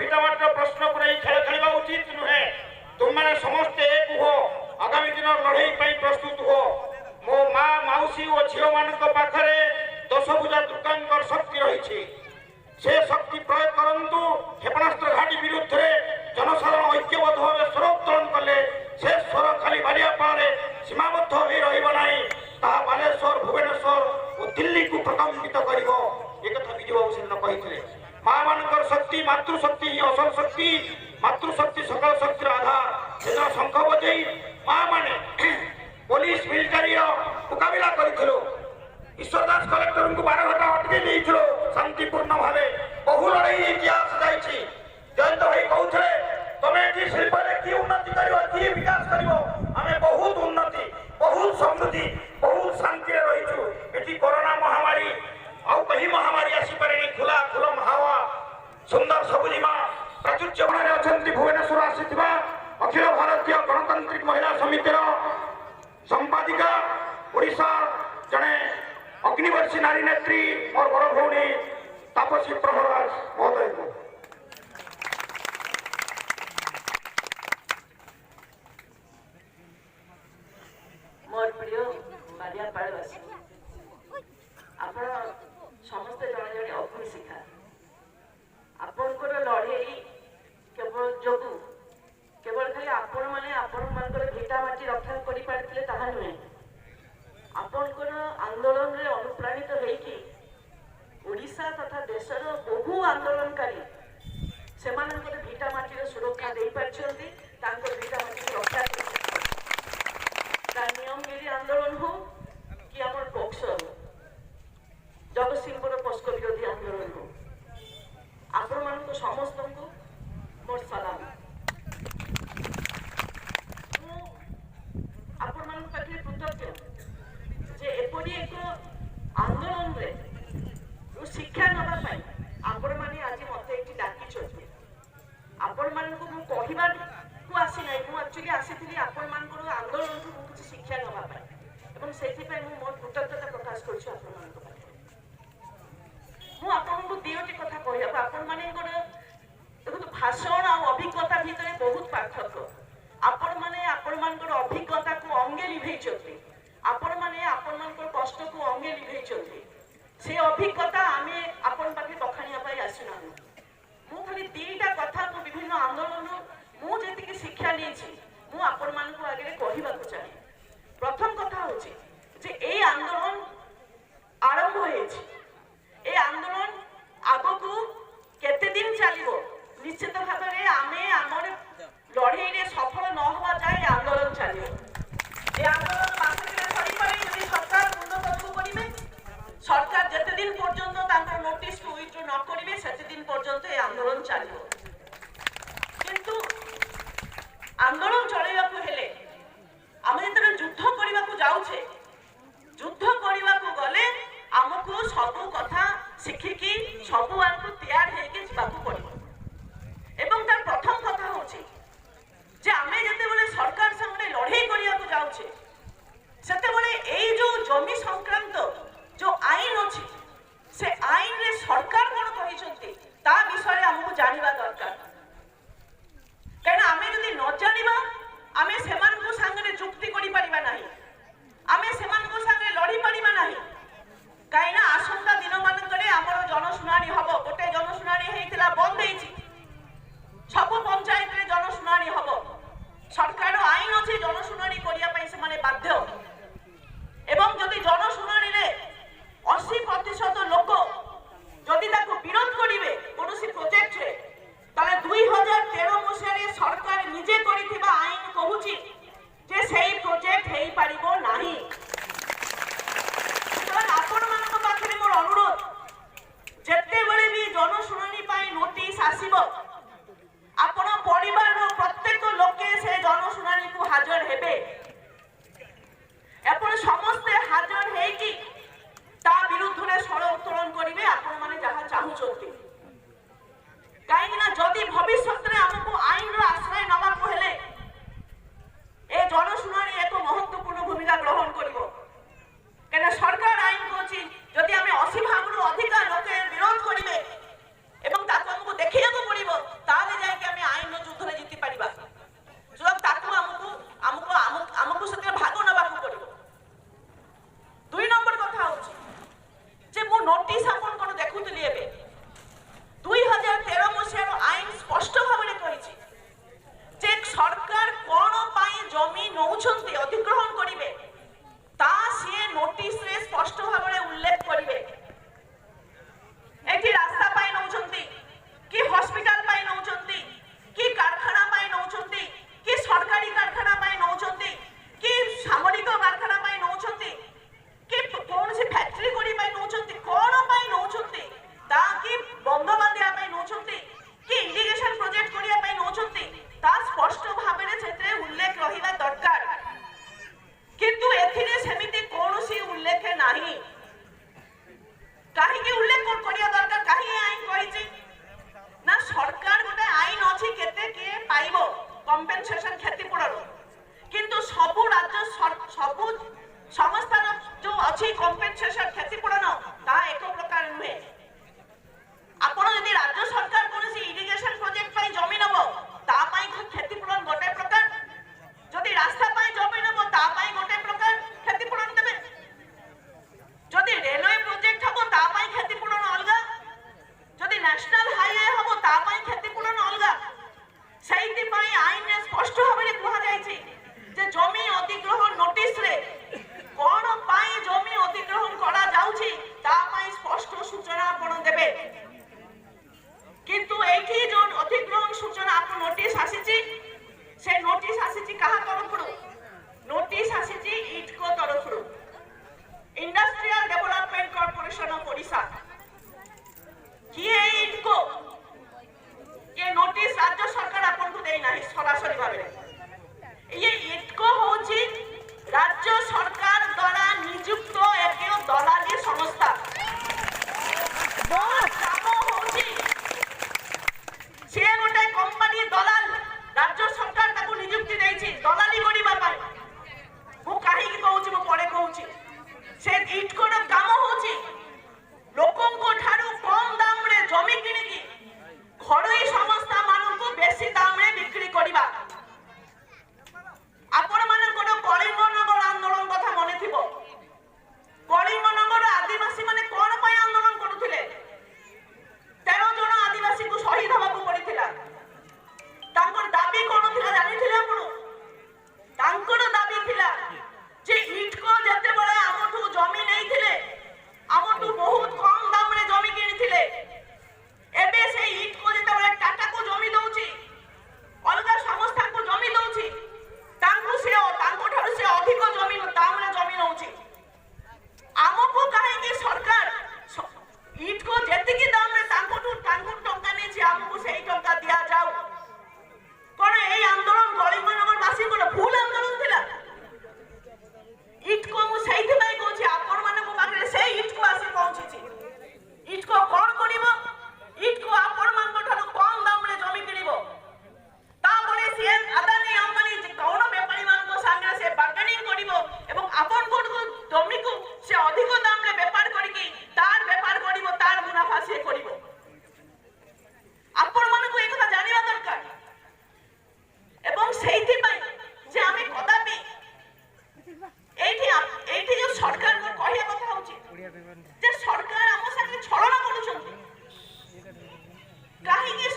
ଭିଟାମାଟିର ପ୍ରଶ୍ନ ପୁରାଇ ଖେଳ ଖେଳିବା ଉଚିତ ନୁହେଁ। ତୁମମାନେ ସମସ୍ତେ କୁହ ଆଗାମୀ ଦିନ ଲଢ଼େଇ ପାଇଁ ପ୍ରସ୍ତୁତ ହୁଅ। ମୋ ମା ମାଉସୀ ଓ ଝିଅମାନଙ୍କ ପାଖରେ ଦଶଭୁଜା ଦୁର୍ଗାଙ୍କର ଶକ୍ତି ରହିଛି। ସେ ଶକ୍ତି ପ୍ରୟୋଗ କରନ୍ତୁ। କ୍ଷେପଣାସ୍ତ୍ର ଘାଟି ବିରୁଦ୍ଧରେ ଜନସାଧାରଣ ଐକ୍ୟବଦ୍ଧ ଭାବେ ସ୍ୱର ଉତ୍ତୋଳନ କଲେ ସେ ସ୍ୱର ଖାଲି ବାଲିଆପାଳରେ ସୀମାବଦ୍ଧ ହୋଇ ରହିବ ନାହିଁ, ତାହା ବାଲେଶ୍ୱର, ଭୁବନେଶ୍ୱର ଓ ଦିଲ୍ଲୀକୁ ପ୍ରକମ୍ପିତ କରିବ। ଏକଥା ବିଜୁବାବୁ ସେଦିନ କହିଥିଲେ। ମା ମାନଙ୍କର ଶକ୍ତି, ମାତୃଶକ୍ତି ହିଁ ଅସଲ ଶକ୍ତି। ମାତୃଶକ୍ତି ସକଳ ଶକ୍ତିର ଆଧାର। ସେଦିନ ଶଙ୍ଖ ବଜେଇ ମା ମାନେ ପୋଲିସ ମିଲିଟାରୀର ମୁକାବିଲା କରିଥିଲୁ। ଈଶ୍ୱର ଦାସ କଲେକ୍ଟରଙ୍କୁ 12 ଘଣ୍ଟା ଅଟକେଇ ଦେଇଥିଲୁ ଶାନ୍ତିପୂର୍ଣ୍ଣ ଭାବେ। ବହୁ ଲଢ଼େଇ ଇତିହାସ ଯାଇଛି। ଜୟନ୍ତ ଭାଇ କହୁଥିଲେ ତମେ ଏଠି ଶିଳ୍ପରେ କି ଉନ୍ନତି କରିବ, କି ବିକାଶ କରିବ? ଆମେ ବହୁତ ଉନ୍ନତି, ବହୁତ ସମୃଦ୍ଧି, ବହୁତ ଶାନ୍ତିରେ ରହିଛୁ। ଏଠି କରୋନା ମହାମାରୀ ଆଉ କେହି ମହାମାରୀ ଆସିପାରେନି। ଖୋଲା ଖୁଲମ ହାୱା, ସୁନ୍ଦର ସବୁଜିମା ପ୍ରାଚୁର୍ଯ୍ୟ ବଣରେ ଅଛନ୍ତି। ଭୁବନେଶ୍ୱର ଆସିଥିବା ଅଖିଳ ଭାରତୀୟ ଗଣତାନ୍ତ୍ରିକ ମହିଳା ସମିତିର ସମ୍ପାଦିକା, ଓଡ଼ିଶା ଜଣେ ଅଗ୍ନିବର୍ଷୀ ନାରୀ ନେତ୍ରୀ ମୋର ବଡ଼ ଭଉଣୀ ତାପସୀ ପ୍ରଭରାଜ ମହୋଦୟଙ୍କୁ। ମୋର ପ୍ରିୟ ବାଲିଆପାଳବାସୀ, ଆପଣ ସମସ୍ତେ ଜଣେ ଜଣେ ଅଗ୍ନି ଶିଖା। ଆପଣଙ୍କର ଲଢ଼େଇ କେବଳ ଯୋଗୁଁ କେବଳ ଖାଲି ଆପଣମାନେ ଆପଣମାନଙ୍କର ଭିଟା ମାଟି ରକ୍ଷା କରିପାରିଥିଲେ ତାହା ନୁହେଁ। ଆପଣଙ୍କର ଆନ୍ଦୋଳନରେ ଅନୁପ୍ରାଣିତ ହେଇକି ଓଡ଼ିଶା ତଥା ଦେଶର ବହୁ ଆନ୍ଦୋଳନକାରୀ ସେମାନଙ୍କର ଭିଟା ମାଟିର ସୁରକ୍ଷା ଦେଇପାରିଛନ୍ତି, ତାଙ୍କର ଭିଟା ମାଟିକୁ ରକ୍ଷା କରିଛନ୍ତି। ତା ନିୟମଗିରି ଆନ୍ଦୋଳନ ହଉ କି ଆମର ପୋକ୍ସୋ ହଉ, ଜଗତସିଂହପୁର ପୋସ୍କୋ ବିରୋଧୀ ଆନ୍ଦୋଳନ ହଉ, ଆପଣମାନଙ୍କୁ ସମସ୍ତଙ୍କୁ ମୋର ସଲାମ। ମୁଁ ଆପଣମାନଙ୍କ ପାଖରେ କୃତଜ୍ଞ ଯେ ଏପରି ଏକ ଆନ୍ଦୋଳନରେ ଶିକ୍ଷା ନେବା ପାଇଁ ଆପଣମାନେ ଆଜି ମୋତେ ଏଠି ଡାକିଛନ୍ତି। ଆପଣମାନଙ୍କୁ ମୁଁ କହିବାକୁ ଆସିନାହିଁ, ମୁଁ ଆକ୍ଚୁଆଲି ଆସିଥିଲି ଆପଣମାନଙ୍କର ଆନ୍ଦୋଳନଠୁ ମୁଁ କିଛି ଶିକ୍ଷା ନେବା ପାଇଁ, ଏବଂ ସେଥିପାଇଁ ମୁଁ ମୋର କୃତଜ୍ଞତା ପ୍ରକାଶ କରୁଛି ଆପଣମାନଙ୍କ ପାଖରେ। ମୁଁ ଆପଣଙ୍କୁ ଦୁଇଟି କଥା କହିବାକୁ, ଆପଣମାନଙ୍କର ଦେଖନ୍ତୁ ଭାଷଣ ଆଉ ଅଭିଜ୍ଞତା ଭିତରେ ବହୁତ ପାର୍ଥକ୍ୟ। ଆପଣମାନେ ଆପଣମାନଙ୍କର ଅଭିଜ୍ଞତାକୁ ଅଙ୍ଗେ ଲିଭେଇଛନ୍ତି, ଆପଣମାନେ ଆପଣମାନଙ୍କର କଷ୍ଟକୁ ଅଙ୍ଗେ ଲିଭେଇଛନ୍ତି। ସେ ଅଭିଜ୍ଞତା ଆମେ ଆପଣଙ୍କ ପାଖରେ ବଖାଣିବା ପାଇଁ ଆସିନାହୁଁ। ମୁଁ ଖାଲି ଦୁଇଟା କଥା ମୁଁ ବିଭିନ୍ନ ଆନ୍ଦୋଳନରୁ ମୁଁ ଯେତିକି ଶିକ୍ଷା ନେଇଛି ମୁଁ ଆପଣମାନଙ୍କ ଆଗରେ କହିବାକୁ ଚାହେଁ। ପ୍ରଥମ କଥା ହେଉଛି ଯେ ଏଇ ଆନ୍ଦୋଳନ ଆରମ୍ଭ ହେଇଛି। ଏ ଆନ୍ଦୋଳନ ଆଗକୁ କେତେ ଦିନ ଚାଲିବ ନିଶ୍ଚିତ ଭାବରେ ଆମେ ଆମର ଲଢ଼େଇରେ ସଫଳ ନ ହେବା ଯାଏ ଆନ୍ଦୋଳନ ଚାଲିବ। ଏ ଆନ୍ଦୋଳନ ମାସରେ ସରିପାରେ ଯଦି ସରକାର ମୁଣ୍ଡ ତଳକୁ କରିବେ। ସରକାର ଯେତେ ଦିନ ପର୍ଯ୍ୟନ୍ତ ତାଙ୍କର ନୋଟିସକୁ ୱିଥଡ୍ର ନ କରିବେ ସେତେ ଦିନ ପର୍ଯ୍ୟନ୍ତ ଏ ଆନ୍ଦୋଳନ ଚାଲିବ। କିନ୍ତୁ ଆନ୍ଦୋଳନ ଚଳେଇବାକୁ ହେଲେ ଆମେ ଯେତେବେଳେ ଯୁଦ୍ଧ କରିବାକୁ ଯାଉଛେ, ଯୁଦ୍ଧ କରିବାକୁ ଗଲେ ଆମକୁ ସବୁ କଥା ଶିଖିକି ସବୁ ଆଡ଼କୁ ତିଆରି ହେଇକି ଯିବାକୁ ପଡ଼ିବ। ଏବଂ ତାର ପ୍ରଥମ କଥା ହେଉଛି ଯେ ଆମେ ଯେତେବେଳେ ସରକାର ସାଙ୍ଗରେ ଲଢ଼େଇ କରିବାକୁ ଯାଉଛେ ସେତେବେଳେ ଏଇ ଯୋଉ ଜମି ସଂକ୍ରାନ୍ତ ଯୋଉ ଆଇନ ଅଛି ସେ ଆଇନରେ ସରକାର କ'ଣ କହିଛନ୍ତି ତା ବିଷୟରେ ଆମକୁ ଜାଣିବା ଦରକାର। କାରଣ ଆମେ ଯଦି ନ ଜାଣିବା ଆମେ ସେମାନଙ୍କ ସାଙ୍ଗରେ ଯୁକ୍ତି କରିପାରିବା ନାହିଁ, ଆମେ ସେମାନଙ୍କ ସାଙ୍ଗରେ ଲଢ଼ି ପାରିବା ନାହିଁ। କାହିଁକିନା ଆସନ୍ତା ଦିନମାନଙ୍କରେ ଆମର ଜନଶୁଣାଣି ହବ। ଗୋଟେ ଜନଶୁଣାଣି ହେଇଥିଲା, ବନ୍ଦ ହେଇଛି। ସବୁ ପଞ୍ଚାୟତରେ ଜନଶୁଣାଣି ହବ। ସରକାର ଆଇନ ଅଛି ଜନଶୁଣାଣି କରିବା ପାଇଁ ସେମାନେ ବାଧ୍ୟ। ଏବଂ ଯଦି ଜନଶୁଣାଣିରେ 80% ଲୋକ ଯଦି ତାକୁ ବିରୋଧ କରିବେ କୌଣସି ପ୍ରୋଜେକ୍ଟରେ, ତାହେଲେ 2013 ମସିହାରେ ସରକାର ନିଜେ କରିଥିବା ଆଇନ କହୁଛି ଯେ ସେଇ ପ୍ରୋଜେକ୍ଟ ହେଇପାରିବ ନାହିଁ। ଆପଣମାନଙ୍କ ପାଖରେ ମୋର ଅନୁରୋଧ, ଯେତେବେଳେ ବି ଜନଶୁଣାଣି ପାଇଁ ନୋଟିସ ଆସିବ ଆପଣ ପରିବାରର ପ୍ରତ୍ୟେକ ଲୋକେ ସେ ଜନଶୁଣାଣିକୁ ହାଜର ହେବେ। ଆପଣ ସମସ୍ତେ ହାଜର ହେଇକି ତା ବିରୁଦ୍ଧରେ ସ୍ୱର ଉତ୍ତୋଳନ କରିବେ ଆପଣମାନେ ଯାହା ଚାହୁଁଛନ୍ତି। କାହିଁକି ନା ଯଦି ଭବିଷ୍ୟତରେ ଆମକୁ ଆଇନର ଆଶ୍ରୟ ନେବାକୁ ହେଲେ ଏ ଜନଶୁଣାଣି ଏକ ମହତ୍ୱପୂର୍ଣ୍ଣ ଭୂମିକା ଗ୍ରହଣ କରିବ। କାହିଁକିନା ସରକାର ଆଇନ କହୁଛି ଯଦି ଆମେ 80 ଭାଗରୁ ଅଧିକା ଲୋକେ ବିରୋଧ କରିବେ ଏବଂ ତାକୁ ଆମକୁ ଦେଖିବାକୁ ପଡ଼ିବ ତା ତା ପାଇଁ କ୍ଷତିପୂରଣ ଅଲଗା। ସେଇଥିପାଇଁ ଆଇନରେ ସ୍ପଷ୍ଟ ଭାବରେ କୁହାଯାଇଛି ଯେ ଜମି ଅଧିଗ୍ରହଣ ନୋଟିସରେ କଣ ପାଇଁ ଜମି ଅଧିଗ୍ରହଣ କରାଯାଉଛି ତା ପାଇଁ ସ୍ପଷ୍ଟ ସୂଚନା ଆପଣ ଦେବେ। କିନ୍ତୁ ଏଇଠି ଯୋଉ ଅଧିଗ୍ରହଣ ସୂଚନା ଆପଣ ନୋଟିସ୍ ଆସିଛି, ସେ ନୋଟିସ୍ ଆସିଛି କାହା ତରଫରୁ? ନୋଟିସ୍ ଆସିଛି ଇଟକୋ ତରଫରୁ, industrial development corporation of Odisha. किए इटको ये नोटिस राज्य सरकार आपन को देई नाही सरासरी भाबे। ये इटको होची राज्य सरकार द्वारा नियुक्त एक दलाली संस्था। काम होची से गोटे कंपनी दलाल राज्य सरकार ताको नियुक्ति देइछि दलाली गड़ीबा पाई। मु काहे की कहूची, मु पड़े कहूची से इटकोर काम होची लोकन को ठारू कम दाम रे जमी किनि की घरोई संस्था मानन को बेसी दाम रे बिक्री करिबा। आपण माने कोन कलिंगनगर आंदोलन कथा मने थिबो। कलिंगनगर आदिवासी माने कोन पय आंदोलन करूथिले? 13 जण आदिवासी को शहीद हवा को पड़िथिला। तांकर दाबी कोन थिला जानिथिले आपण? तांकर दाबी थिला जे इटको जते बळे हमठू जमी नै थिले, हमठू बहुत कम दाम रे जमी किनि थिले। एबे से इटको जते बळे टाटा को जमी दउची, अलगा संस्था को जमी दउची, तांको ठारू से अधिक जमी दाम रे जमी नउची। हमको काहे कि सरकार इटको जते की दाम रे तांको टंका नै छी, हमको सेही टंका दिया जाऊ। कोन एई आंदोलन कलिंगनगर वासी को भूल आंदोलन थिला? इटको मु सही भाई कहूँ आपण मान पाखे से इटको आसी पहुंची। इटको कौन करिबो? इटको आपण मान कम दाम रे जमी किनिबो। तापरे से अदानी अंबानी कौन व्यापारी मान को संगे से बार्गेनिंग करिबो एवं आपण को जमी को से अधिक दाम रे व्यापार करिकी तार व्यापार करिबो, तार मुनाफा से करिबो। आपण मान को एक कथा जानिबा दरकार। एवं सेही भाई जे आमे कदापि एठी जो सरकार को कहिया कथा होची जे सरकार हम संगे छलना करूछन। काहे कि